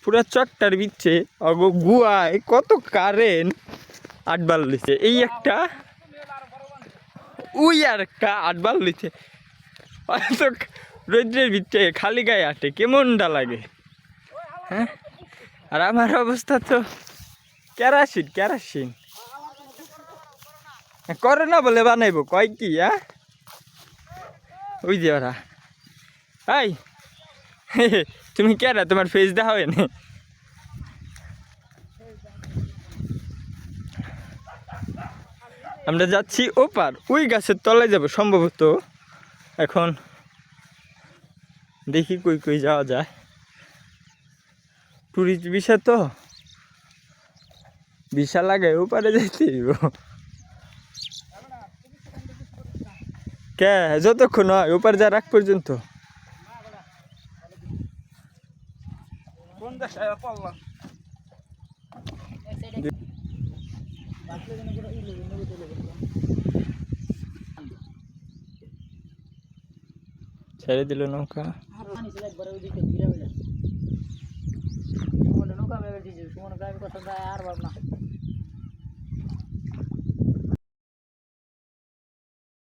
পুরা চট্টার বিচ্ছে অগো গুয়ায় কত কারেন্ট আটবার লিছে এই একটা ওই আর একটা আটবার লিছে রৌদ্রের ভিতরে খালি গায়ে আটে কেমনটা লাগে হ্যাঁ আর আমার অবস্থা তো কেরাসিন কেরাসিন করে না বলে বানাইবো কয় কি হ্যাঁ ওই যে ওরা এই তুমি কেরা তোমার ফেস দেখা হয় না আমরা যাচ্ছি ওপার ওই গাছের তলায় যাব সম্ভবত এখন দেখি কই কই যাওয়া যায় টুরিস্ট ভিসা তো ভিসা লাগাই ওপারে যাইতে কে যতক্ষণ হয় ওপার যা রাখ পর্যন্ত ছেড়ে দিল নৌকা নৌকা